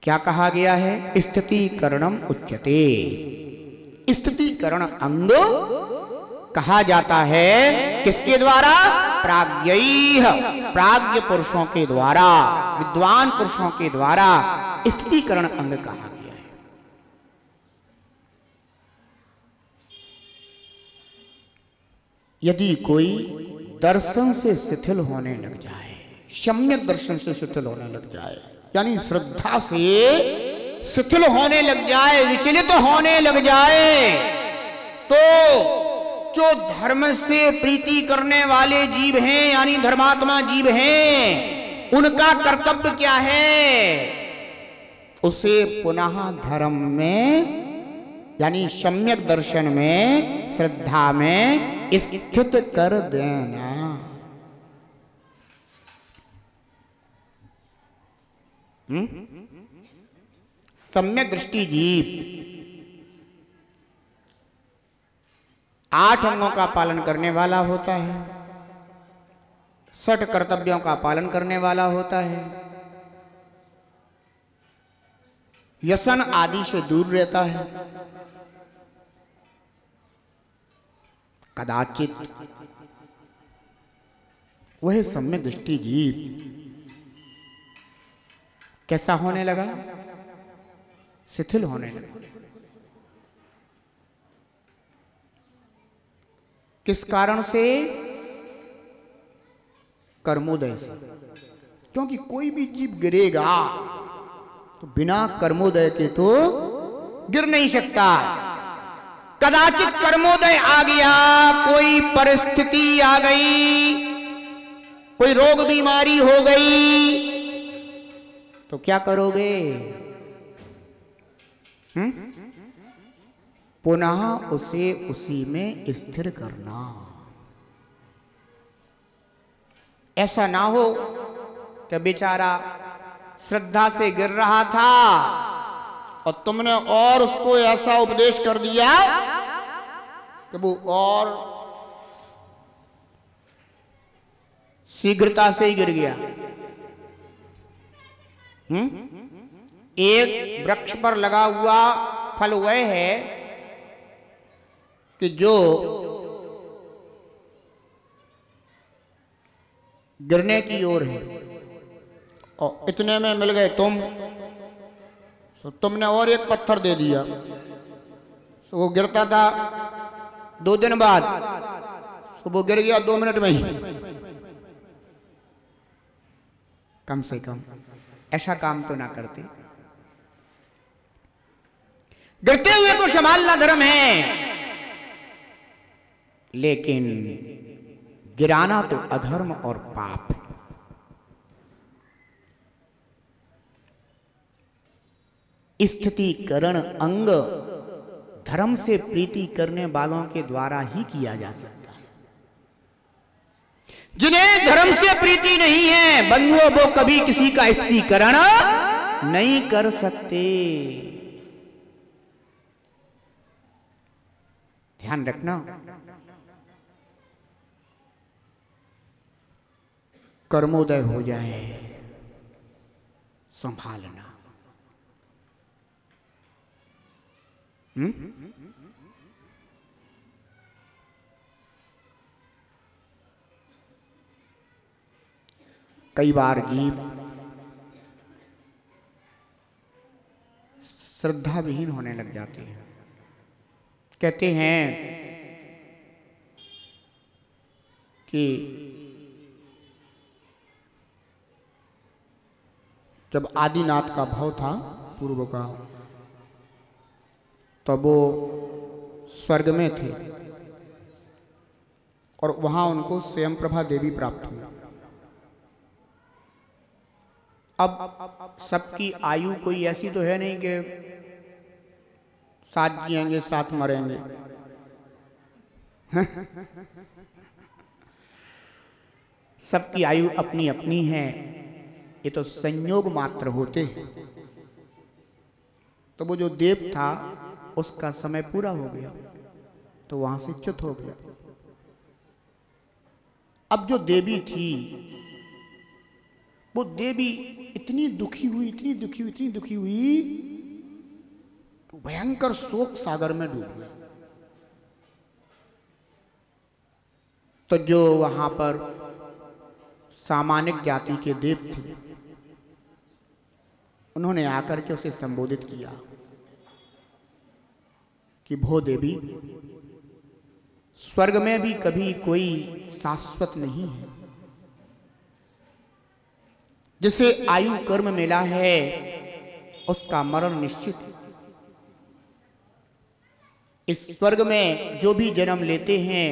क्या कहा गया है? स्थितिकरणम उच्यते। स्थितिकरण अंग कहा जाता है किसके द्वारा? प्राज्ञैः, प्राज्ञ पुरुषों के द्वारा, विद्वान पुरुषों के द्वारा स्थितिकरण अंग कहा गया है। यदि कोई दर्शन से शिथिल होने लग जाए, सम्यक दर्शन से शिथिल होने लग जाए, यानी श्रद्धा से शिथिल होने लग जाए, विचलित होने लग जाए, तो जो धर्म से प्रीति करने वाले जीव हैं, यानी धर्मात्मा जीव हैं, उनका कर्तव्य क्या है? उसे पुनः धर्म में, यानी सम्यक दर्शन में, श्रद्धा में स्थित कर देना। सम्यक दृष्टि जीव 8 अंगों का पालन करने वाला होता है, 60 कर्तव्यों का पालन करने वाला होता है, व्यसन आदि से दूर रहता है। कदाचित वह सम्यक दृष्टि जीव कैसा होने लगा? शिथिल होने लगा। किस कारण से? कर्मोदय से। क्योंकि कोई भी जीव गिरेगा तो बिना कर्मोदय के तो गिर नहीं सकता। कदाचित कर्मोदय आ गया, कोई परिस्थिति आ गई, कोई रोग बीमारी हो गई, तो क्या करोगे? पुनः उसे उसी में स्थिर करना। ऐसा ना हो कि बेचारा श्रद्धा से गिर रहा था और तुमने और उसको ऐसा उपदेश कर दिया कि वो और शीघ्रता से ही गिर गया। एक वृक्ष पर लगा हुआ फल वह है कि जो गिरने की ओर है, और इतने में मिल गए तुम, तो तुमने और एक पत्थर दे दिया, तो वो गिरता था 2 दिन बाद, तो वो गिर गया 2 मिनट में ही। कम से कम ऐसा काम तो ना करते। गिरते हुए को संभालना धर्म है, लेकिन गिराना तो अधर्म और पाप है। स्थितिकरण अंग धर्म से प्रीति करने वालों के द्वारा ही किया जा सकता है। जिन्हें धर्म से प्रीति नहीं है बंधुओं, वो कभी किसी का स्थितिकरण नहीं कर सकते। ध्यान रखना, कर्मोदय हो जाए संभालना। कई बार जीव श्रद्धा विहीन होने लग जाते हैं। कहते हैं कि जब आदिनाथ का भाव था पूर्व का, तब वो स्वर्ग में थे और वहां उनको स्वयं प्रभा देवी प्राप्त हुई। अब सबकी आयु कोई ऐसी तो है नहीं कि 7 जिएंगे 7 मरेंगे। सबकी आयु अपनी अपनी है, ये तो संयोग मात्र होते हैं। तो वो जो देव था उसका समय पूरा हो गया तो वहां से च्युत हो गया। अब जो देवी थी वो देवी इतनी दुखी हुई, इतनी दुखी हुई, इतनी दुखी हुई, तो भयंकर शोक सागर में डूब गए। तो जो वहां पर सामान्य जाति के देव थे, उन्होंने आकर के उसे संबोधित किया कि भो देवी, स्वर्ग में भी कभी कोई शाश्वत नहीं है। जिसे आयु कर्म मिला है उसका मरण निश्चित है। इस स्वर्ग में जो भी जन्म लेते हैं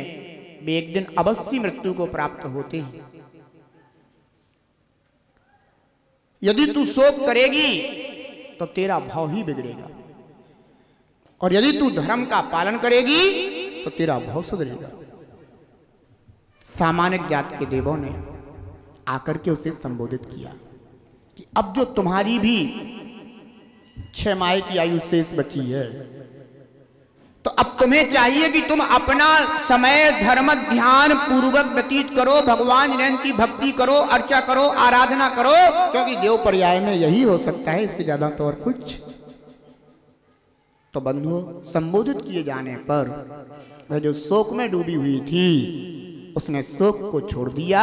वे एक दिन अवश्य मृत्यु को प्राप्त होते हैं। यदि तू शोक करेगी तो तेरा भाव ही बिगड़ेगा, और यदि तू धर्म का पालन करेगी तो तेरा भाव सुधरेगा। सामान्य जात के देवों ने आकर के उसे संबोधित किया कि अब जो तुम्हारी भी 6 माह की आयु शेष बची है, तो अब तुम्हें चाहिए कि तुम अपना समय धर्म ध्यान पूर्वक व्यतीत करो, भगवान जैन की भक्ति करो, अर्चा करो, आराधना करो, क्योंकि देव पर्याय में यही हो सकता है, इससे ज्यादा तो और कुछ। तो बंधुओं, संबोधित किए जाने पर वह जो शोक में डूबी हुई थी उसने शोक को छोड़ दिया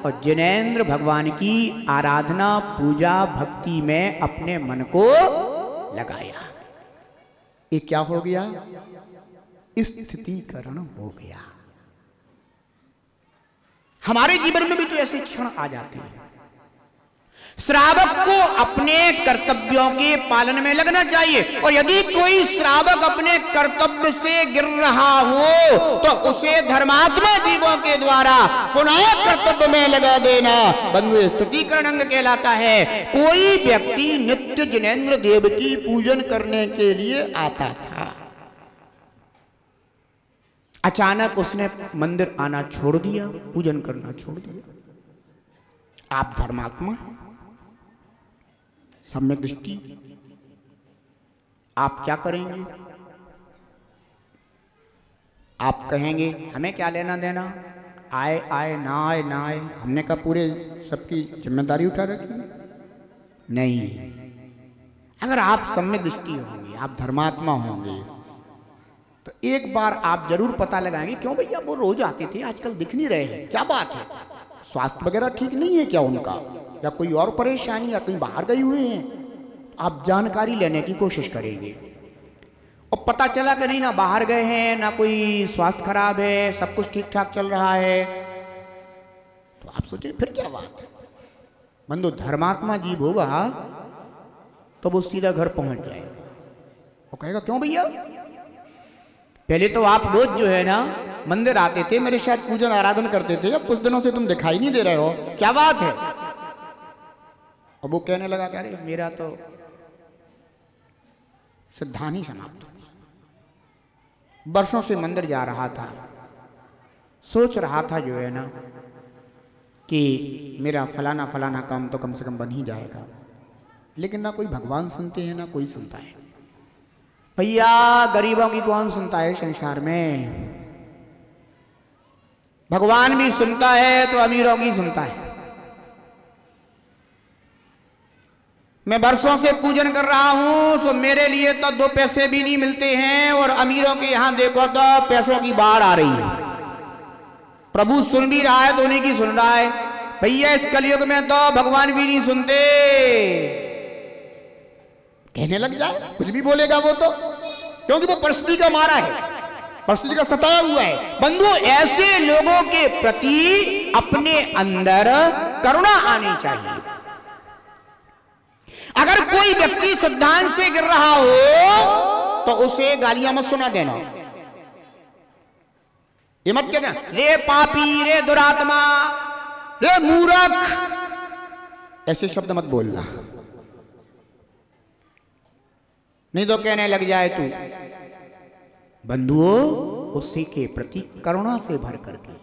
और जिनेंद्र भगवान की आराधना पूजा भक्ति में अपने मन को लगाया। ये क्या हो गया? स्थितीकरण हो गया। हमारे जीवन में भी तो ऐसे क्षण आ जाते हैं। श्रावक को अपने कर्तव्यों के पालन में लगना चाहिए, और यदि कोई श्रावक अपने कर्तव्य से गिर रहा हो तो उसे धर्मात्मा जीवों के द्वारा पुनः कर्तव्य में लगा देना बंधु स्थितीकरण अंग कहलाता है। कोई व्यक्ति नित्य जिनेंद्र देव की पूजन करने के लिए आता था, अचानक उसने मंदिर आना छोड़ दिया, पूजन करना छोड़ दिया। आप धर्मात्मा, सम्यक दृष्टि, आप क्या करेंगे? आप कहेंगे हमें क्या लेना देना, आए आए ना आए ना आए, हमने कहा पूरे सबकी जिम्मेदारी उठा रखी है? नहीं। अगर आप सम्यक दृष्टि होंगे, आप धर्मात्मा होंगे, तो एक बार आप जरूर पता लगाएंगे क्यों भैया वो रोज आते थे, आजकल दिख नहीं रहे हैं, क्या बात है? स्वास्थ्य वगैरह ठीक नहीं है क्या उनका, या कोई और परेशानी, या कहीं बाहर गए हुए हैं? आप जानकारी लेने की कोशिश करेंगे, और पता चला कि नहीं, ना बाहर गए हैं, ना कोई स्वास्थ्य खराब है, सब कुछ ठीक ठाक चल रहा है, तो आप सोचे फिर क्या बात है? बंधु, धर्मात्मा जीव होगा तो वो सीधा घर पहुंच जाएगा। वो कहेगा क्यों भैया, पहले तो आप रोज जो है ना मंदिर आते थे, मेरे शायद पूजन आराधन करते थे, अब कुछ दिनों से तुम दिखाई नहीं दे रहे हो, क्या बात है? और वो कहने लगा कि अरे मेरा तो सिद्धांत ही समाप्त हो गया। वर्षों से मंदिर जा रहा था, सोच रहा था जो है ना कि मेरा फलाना फलाना काम तो कम से कम बन ही जाएगा, लेकिन ना कोई भगवान सुनते हैं ना कोई सुनता है। भैया गरीबों की कौन सुनता है संसार में? भगवान भी सुनता है तो अमीरों की सुनता है। मैं वर्षों से पूजन कर रहा हूं, तो मेरे लिए तो 2 पैसे भी नहीं मिलते हैं, और अमीरों के यहां देखो तो पैसों की बाढ़ आ रही है। प्रभु सुन भी रहा है तो उन्हीं की सुन रहा है। भैया इस कलयुग में तो भगवान भी नहीं सुनते। कहने लग जाए, कुछ भी बोलेगा वो तो, क्योंकि वो परिस्थिति का मारा है, परिस्थिति का सताया हुआ है। बंधु, ऐसे लोगों के प्रति अपने अंदर करुणा आनी चाहिए। अगर कोई व्यक्ति सिद्धांत से गिर रहा हो तो उसे गालियां मत सुना देना, ये मत कहना रे पापी, रे दुरात्मा, रे मूर्ख, ऐसे शब्द मत बोलना, नहीं तो कहने लग जाए तू। बंधुओं, उसी के प्रति करुणा से भर करके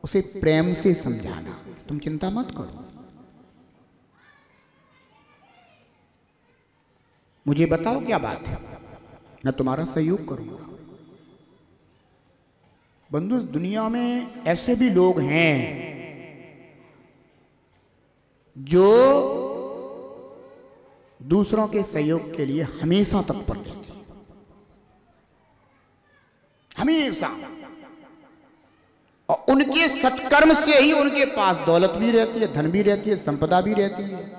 उसे प्रेम से समझाना, तुम चिंता मत करो, मुझे बताओ क्या बात है, मैं तुम्हारा सहयोग करूंगा। बंधु, दुनिया में ऐसे भी लोग हैं जो दूसरों के सहयोग के लिए हमेशा तत्पर रहते हैं, हमेशा। और उनके सत्कर्म से ही उनके पास दौलत भी रहती है, धन भी रहती है, संपदा भी रहती है।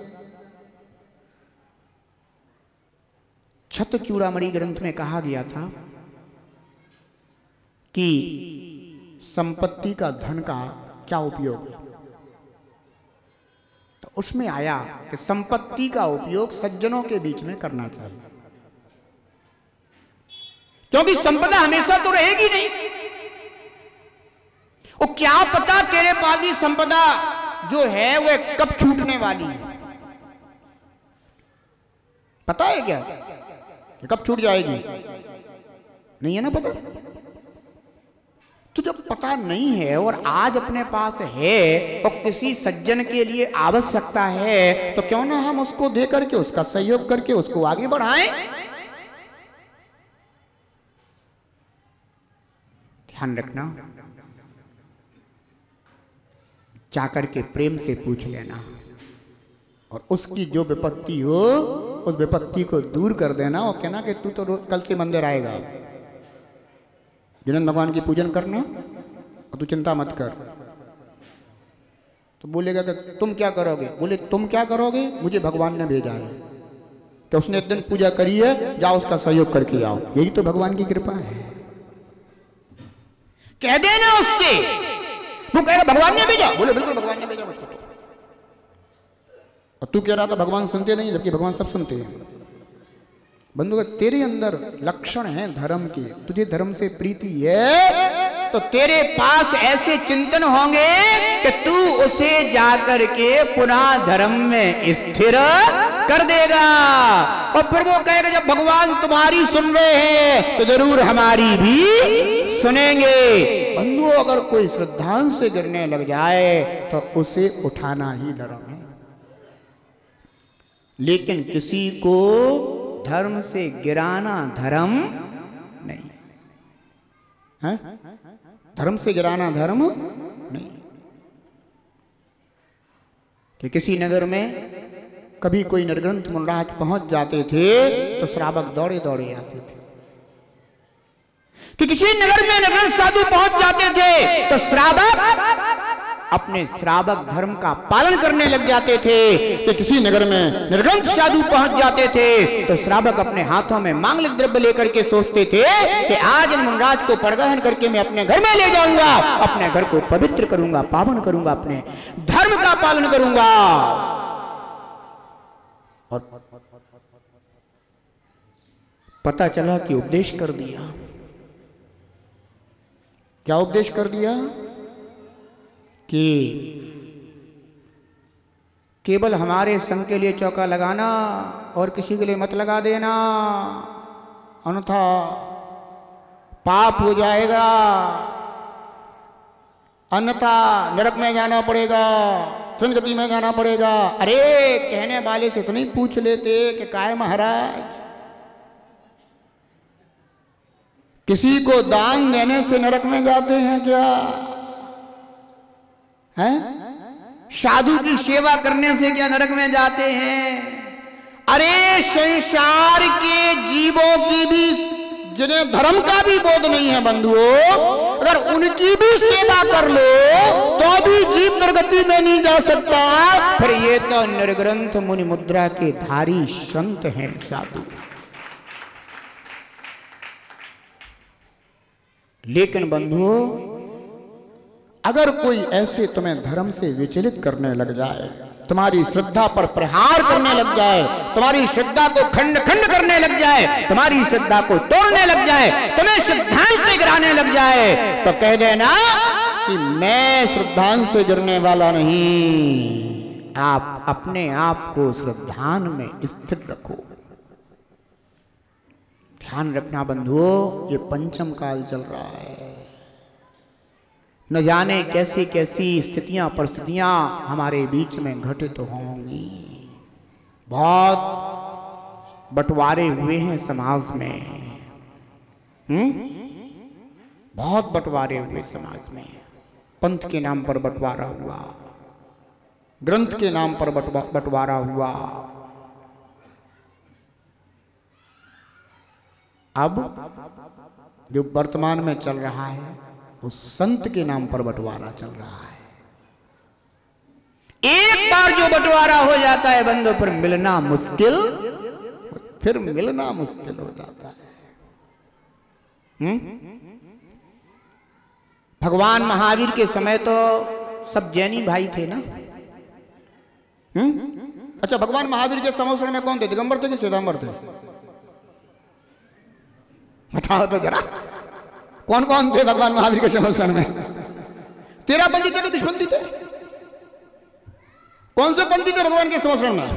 छत्र चूड़ामणि ग्रंथ में कहा गया था कि संपत्ति का, धन का क्या उपयोग है। तो उसमें आया कि संपत्ति का उपयोग सज्जनों के बीच में करना चाहिए, क्योंकि संपदा हमेशा तो रहेगी नहीं। वो क्या पता तेरे पास भी संपदा जो है वह कब छूटने वाली है, पता है क्या कि कब छूट जाएगी? नहीं है ना पता। तो जब पता नहीं है और आज अपने पास है और किसी सज्जन के लिए आवश्यकता है, तो क्यों ना हम उसको दे करके, उसका सहयोग करके उसको आगे बढ़ाएं। ध्यान रखना, जाकर के प्रेम से पूछ लेना और उसकी जो विपत्ति हो उस विपत्ति को दूर कर देना और कहना कि तू तो कल से मंदिर आएगा, जिन्हें भगवान की पूजन करना और तू चिंता मत कर। तो बोलेगा कि तुम क्या करोगे? बोले तुम क्या करोगे? मुझे भगवान ने भेजा है कि उसने एक दिन पूजा करी है, जाओ उसका सहयोग करके आओ। यही तो भगवान की कृपा है। कह देना उससे, वो कहेगा भगवान ने भेजा। बोले बिल्कुल भगवान ने भेजा मुझको। और तू कह रहा था भगवान सुनते नहीं, जबकि भगवान सब सुनते हैं। बंधु, तेरे अंदर लक्षण है धर्म के, तुझे धर्म से प्रीति है, तो तेरे पास ऐसे चिंतन होंगे कि तू उसे जाकर के पुनः धर्म में स्थिर कर देगा। और फिर वो कहेगा जब भगवान तुम्हारी सुन रहे हैं तो जरूर हमारी भी सुनेंगे। बंधु, अगर कोई श्रद्धांत से गिरने लग जाए तो उसे उठाना ही धर्म है। लेकिन किसी को धर्म से गिराना धर्म नहीं है। धर्म से गिराना धर्म नहीं। कि किसी नगर में कभी कोई निर्ग्रंथ मुनिराज पहुंच जाते थे तो श्रावक दौड़े दौड़े आते थे। कि किसी नगर में निर्ग्रंथ साधु पहुंच जाते थे तो श्रावक अपने श्रावक धर्म का पालन करने लग जाते थे। कि किसी नगर में निर्ग्रंथ साधु पहुंच जाते थे तो श्रावक अपने हाथों में मांगलिक द्रव्य लेकर के सोचते थे कि आज इन मुनिराज को परगहन करके मैं अपने घर में ले जाऊंगा, अपने घर को पवित्र करूंगा, पावन करूंगा, अपने धर्म का पालन करूंगा। और पता चला कि उपदेश कर दिया। क्या उपदेश कर दिया? कि केवल हमारे संग के लिए चौका लगाना और किसी के लिए मत लगा देना, अन्यथा पाप हो जाएगा, अन्यथा नरक में जाना पड़ेगा, सदगति में जाना पड़ेगा। अरे कहने वाले से तो नहीं पूछ लेते कि काय महाराज, किसी को दान देने से नरक में जाते हैं क्या? हैं? साधु की सेवा करने से क्या नरक में जाते हैं? अरे संसार के जीवों की भी, जिन्हें धर्म का भी बोध नहीं है बंधुओं, अगर उनकी भी सेवा कर लो तो भी जीव दुर्गति में नहीं जा सकता। फिर ये तो निर्ग्रंथ मुनि मुद्रा के धारी संत हैं साधु। लेकिन बंधुओं, अगर कोई ऐसे तुम्हें धर्म से विचलित करने लग जाए, तुम्हारी श्रद्धा पर प्रहार करने लग जाए, तुम्हारी श्रद्धा को खंड खंड करने लग जाए, तुम्हारी श्रद्धा को तोड़ने लग जाए, तुम्हें श्रद्धांश से गिराने लग जाए, तो कह देना कि मैं श्रद्धांश से गिरने वाला नहीं। आप अपने आप को श्रद्धान में स्थिर रखो। ध्यान रखना बंधुओं, ये पंचम काल चल रहा है। न जाने कैसी कैसी स्थितियां परिस्थितियां हमारे बीच में घटित होंगी। बहुत बंटवारे हुए हैं समाज में, बहुत बंटवारे हुए समाज में। पंथ के नाम पर बंटवारा हुआ, ग्रंथ के नाम पर बंटवारा हुआ। अब जो वर्तमान में चल रहा है वो संत के नाम पर बंटवारा चल रहा है। एक बार जो बंटवारा हो जाता है बंदों, पर मिलना मुश्किल, फिर मिलना मुश्किल हो जाता है। भगवान महावीर के समय तो सब जैनी भाई थे ना। अच्छा, भगवान महावीर के समय में कौन थे? दिगंबर थे कि श्वेतांबर थे? बताओ तो जरा, कौन कौन थे भगवान महावीर के समय में? 13 पंथी थे कि दुष्पंथी थे? कौन से पंथी थे भगवान के समय में?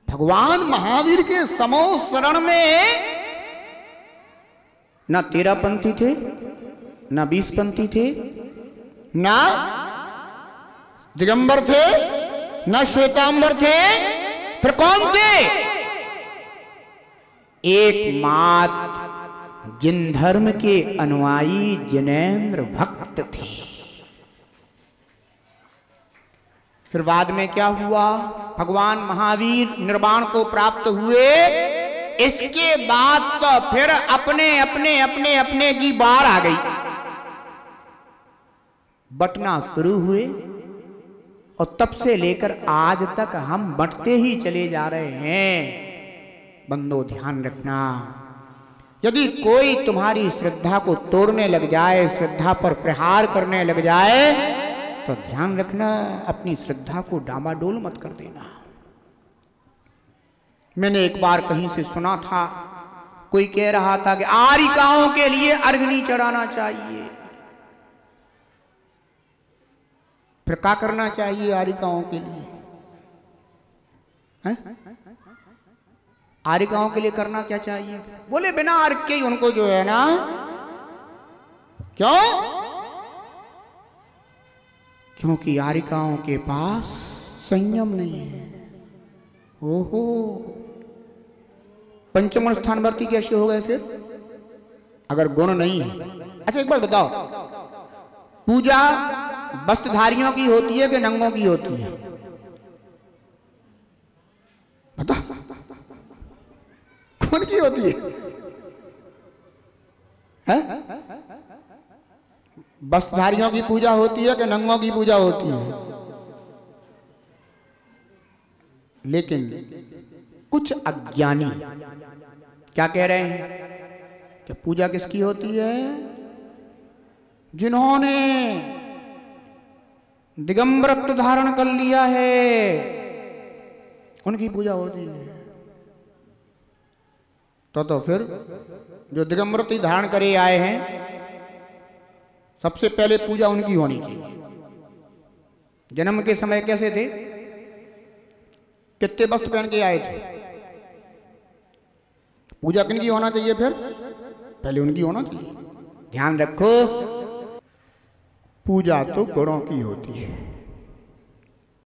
भगवान महावीर के समोसरण में ना 13 पंथी थे, ना 20 पंथी थे, ना दिगंबर थे, ना श्वेतांबर थे, फिर कौन थे? एकमात्र जिन धर्म के अनुयायी जिनेंद्र भक्त थे। फिर बाद में क्या हुआ? भगवान महावीर निर्वाण को प्राप्त हुए। इसके बाद तो फिर अपने अपने अपने अपने की बार आ गई, बंटना शुरू हुए। और तब से लेकर आज तक हम बंटते ही चले जा रहे हैं। बंदो ध्यान रखना, यदि कोई तुम्हारी श्रद्धा को तोड़ने लग जाए, श्रद्धा पर प्रहार करने लग जाए, तो ध्यान रखना, अपनी श्रद्धा को डामाडोल मत कर देना। मैंने एक बार कहीं से सुना था, कोई कह रहा था कि आरिकाओं के लिए अर्घ नहीं चढ़ाना चाहिए। फिर क्या करना चाहिए आरिकाओं के लिए? आरिकाओं के लिए करना क्या चाहिए? बोले बिना अर्घ के ही उनको जो है ना, क्यों? क्योंकि आरिकाओं के पास संयम नहीं है। ओहो, पंचम स्थानवर्ती कैसे हो गए फिर, अगर गुण नहीं है? अच्छा एक बात बताओ, पूजा वस्त्रधारियों की होती है कि नंगों की होती है? बता, कौन की होती है? वस्त्रधारियों की पूजा होती है कि नंगों की पूजा होती है? लेकिन कुछ अज्ञानी क्या कह रहे हैं कि पूजा किसकी होती है? जिन्होंने दिगंबरत्व धारण कर लिया है उनकी पूजा होती है। तो फिर जो दिगंबरत्व धारण करे आए हैं, सबसे पहले पूजा उनकी होनी चाहिए। जन्म के समय कैसे थे? कितने वस्त्र पहन के आए थे? पूजा किनकी होना चाहिए? फिर पहले उनकी होना चाहिए। ध्यान रखो, पूजा तो गुणों की होती है।